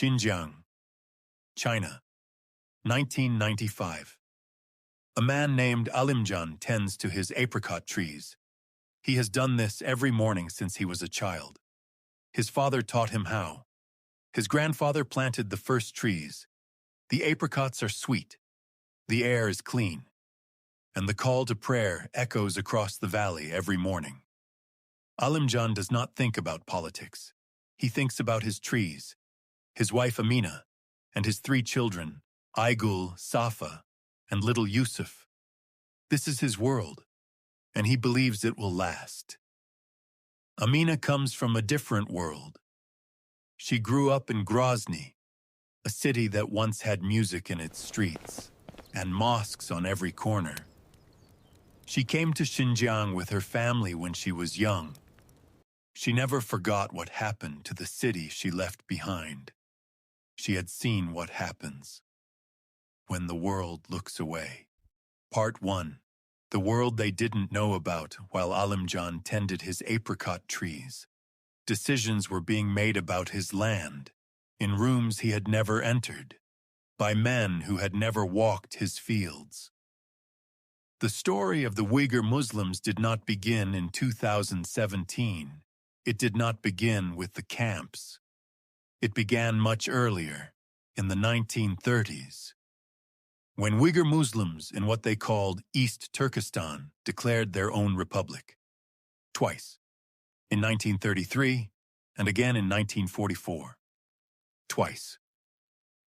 Xinjiang, China, 1995. A man named Alimjan tends to his apricot trees. He has done this every morning since he was a child. His father taught him how. His grandfather planted the first trees. The apricots are sweet. The air is clean. And the call to prayer echoes across the valley every morning. Alimjan does not think about politics. He thinks about his trees, his wife Amina, and his 3 children, Aygul, Safa, and little Yusuf. This is his world, and he believes it will last. Amina comes from a different world. She grew up in Grozny, a city that once had music in its streets and mosques on every corner. She came to Xinjiang with her family when she was young. She never forgot what happened to the city she left behind. She had seen what happens when the world looks away. Part 1. The world they didn't know about while Alimjan tended his apricot trees. Decisions were being made about his land, in rooms he had never entered, by men who had never walked his fields. The story of the Uyghur Muslims did not begin in 2017. It did not begin with the camps. It began much earlier, in the 1930s. When Uyghur Muslims in what they called East Turkestan declared their own republic. Twice, in 1933 and again in 1944. Twice.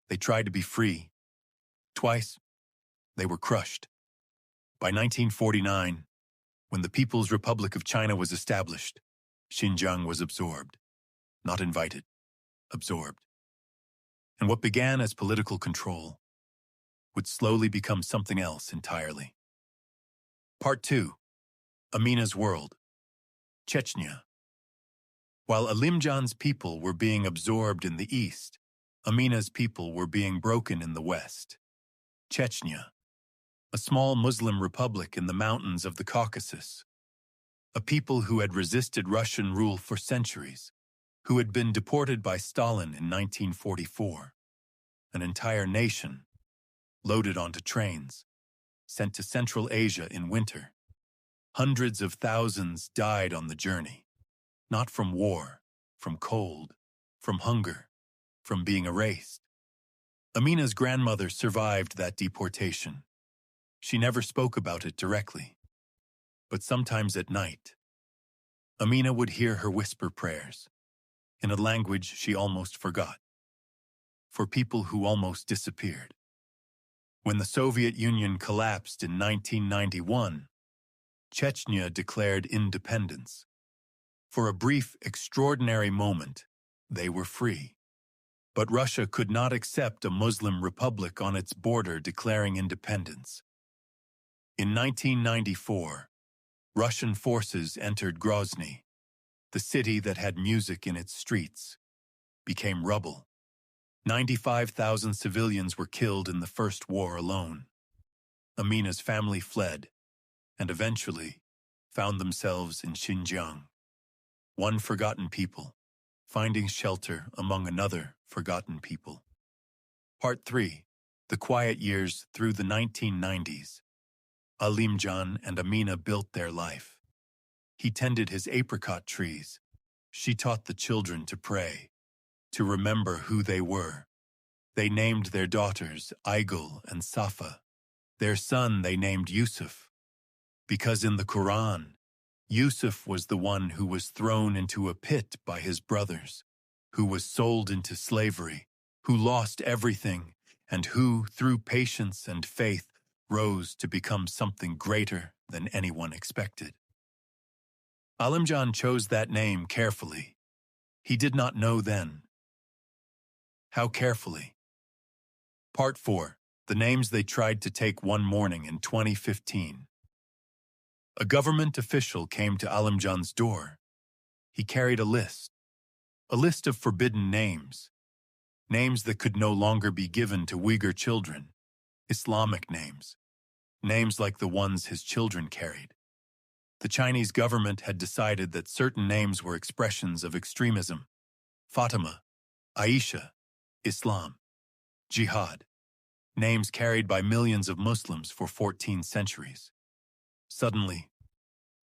They tried to be free. Twice, they were crushed. By 1949, when the People's Republic of China was established, Xinjiang was absorbed. Not invited, absorbed. And what began as political control would slowly become something else entirely. Part 2. Amina's world. Chechnya. While Alimjan's people were being absorbed in the east, Amina's people were being broken in the west. Chechnya, a small Muslim republic in the mountains of the Caucasus. A people who had resisted Russian rule for centuries, who had been deported by Stalin in 1944. An entire nation, loaded onto trains, sent to Central Asia in winter. Hundreds of thousands died on the journey, not from war, from cold, from hunger, from being erased. Amina's grandmother survived that deportation. She never spoke about it directly, but sometimes at night, Amina would hear her whisper prayers in a language she almost forgot, for people who almost disappeared. When the Soviet Union collapsed in 1991, Chechnya declared independence. For a brief, extraordinary moment, they were free. But Russia could not accept a Muslim republic on its border declaring independence. In 1994, Russian forces entered Grozny. The city that had music in its streets became rubble. 95,000 civilians were killed in the first war alone. Amina's family fled and eventually found themselves in Xinjiang. One forgotten people, finding shelter among another forgotten people. Part 3. The quiet years through the 1990s. Alimjan and Amina built their life. He tended his apricot trees. She taught the children to pray, to remember who they were. They named their daughters Aygul and Safa. Their son they named Yusuf, because in the Quran, Yusuf was the one who was thrown into a pit by his brothers, who was sold into slavery, who lost everything, and who, through patience and faith, rose to become something greater than anyone expected. Alimjan chose that name carefully. He did not know then. How carefully? Part 4. The names they tried to take one morning in 2015. A government official came to Alimjan's door. He carried a list of forbidden names, names that could no longer be given to Uyghur children, Islamic names, names like the ones his children carried. The Chinese government had decided that certain names were expressions of extremism. Fatima, Aisha, Islam, jihad, names carried by millions of Muslims for 14 centuries. Suddenly,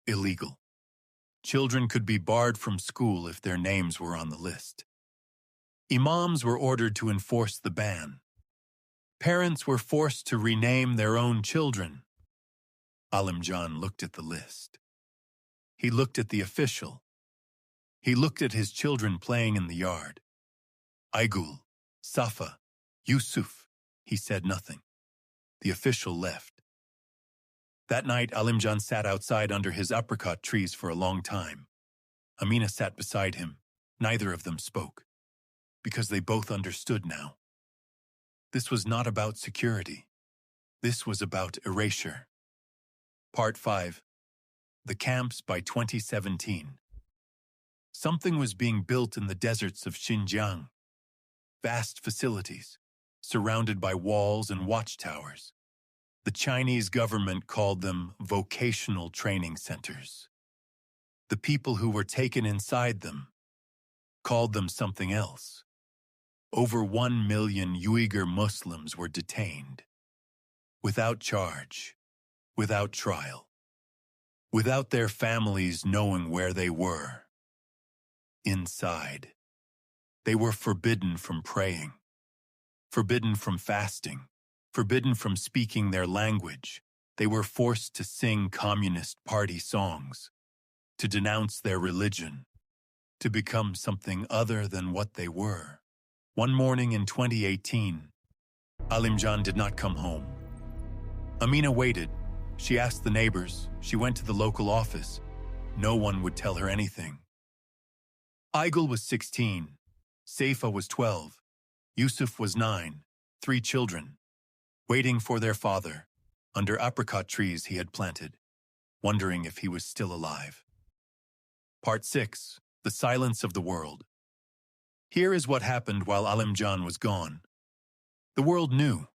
illegal. Children could be barred from school if their names were on the list. Imams were ordered to enforce the ban. Parents were forced to rename their own children. Alimjan looked at the list. He looked at the official. He looked at his children playing in the yard. Aygul, Safa, Yusuf. He said nothing. The official left. That night, Alimjan sat outside under his apricot trees for a long time. Amina sat beside him. Neither of them spoke, because they both understood now. This was not about security. This was about erasure. Part 5. The Camps by 2017. Something was being built in the deserts of Xinjiang. Vast facilities, surrounded by walls and watchtowers. The Chinese government called them vocational training centers. The people who were taken inside them called them something else. Over 1 million Uyghur Muslims were detained. Without charge, without trial, without their families knowing where they were. Inside, they were forbidden from praying, forbidden from fasting, forbidden from speaking their language. They were forced to sing Communist Party songs, to denounce their religion, to become something other than what they were. One morning in 2018, Alimjan did not come home. Amina waited. She asked the neighbors. She went to the local office. No one would tell her anything. Aygul was 16. Safa was 12. Yusuf was 9. 3 children, waiting for their father, under apricot trees he had planted, wondering if he was still alive. Part 6. The Silence of the World. Here is what happened while Alimjan was gone. The world knew.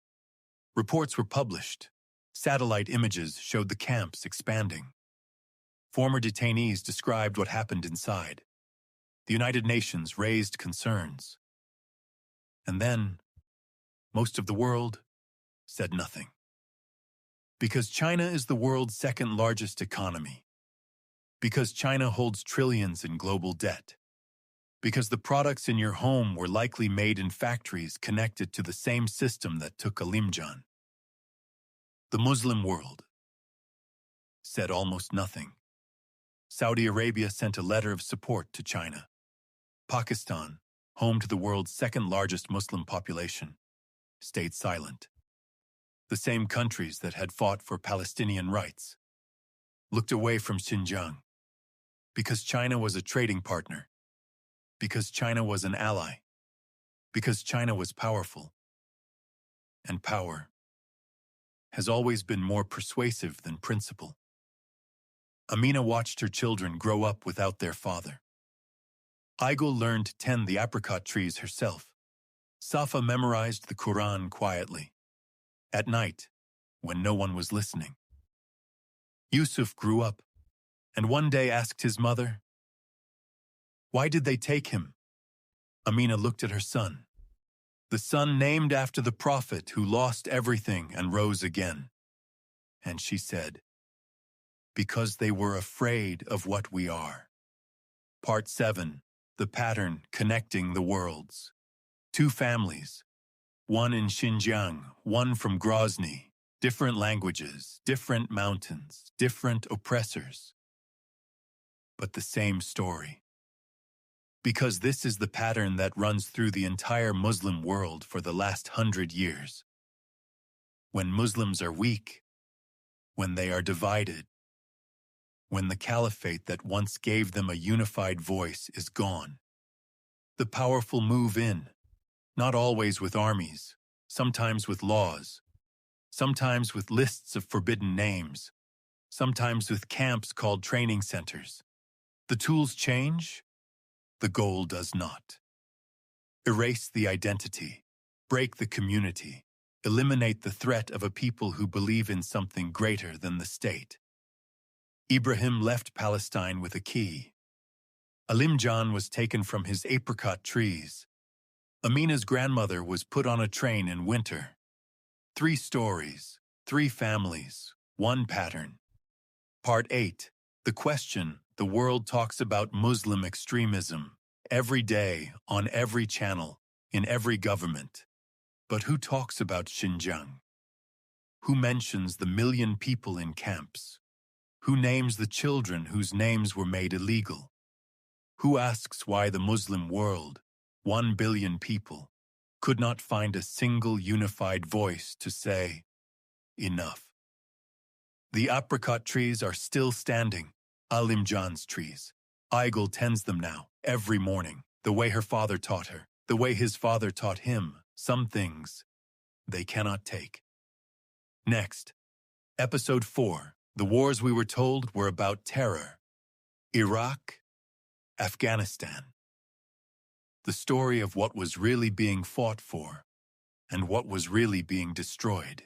Reports were published. Satellite images showed the camps expanding. Former detainees described what happened inside. The United Nations raised concerns. And then, most of the world said nothing. Because China is the world's second largest economy. Because China holds trillions in global debt. Because the products in your home were likely made in factories connected to the same system that took Alimjan. The Muslim world said almost nothing. Saudi Arabia sent a letter of support to China. Pakistan, home to the world's second largest Muslim population, stayed silent. The same countries that had fought for Palestinian rights looked away from Xinjiang because China was a trading partner, because China was an ally, because China was powerful. And power has always been more persuasive than principle. Amina watched her children grow up without their father. Aygul learned to tend the apricot trees herself. Safa memorized the Quran quietly, at night, when no one was listening. Yusuf grew up, and one day asked his mother, "Why did they take him?" Amina looked at her son, the son named after the prophet who lost everything and rose again. And she said, "Because they were afraid of what we are." Part 7. The Pattern Connecting the Worlds. 2 families, one in Xinjiang, one from Grozny, different languages, different mountains, different oppressors, but the same story. Because this is the pattern that runs through the entire Muslim world for the last 100 years. When Muslims are weak, when they are divided, when the caliphate that once gave them a unified voice is gone, the powerful move in, not always with armies, sometimes with laws, sometimes with lists of forbidden names, sometimes with camps called training centers. The tools change, the goal does not. Erase the identity, break the community, eliminate the threat of a people who believe in something greater than the state. Ibrahim left Palestine with a key. Alimjan was taken from his apricot trees. Amina's grandmother was put on a train in winter. 3 stories, 3 families, 1 pattern. Part 8. The question the world talks about Muslim extremism every day, on every channel, in every government. But who talks about Xinjiang? Who mentions the 1,000,000 people in camps? Who names the children whose names were made illegal? Who asks why the Muslim world, 1 billion people, could not find a single unified voice to say, enough? The apricot trees are still standing, Alimjan's trees. Aygul tends them now, every morning, the way her father taught her, the way his father taught him. Some things they cannot take. Next, Episode 4. The wars we were told were about terror. Iraq, Afghanistan. The story of what was really being fought for and what was really being destroyed.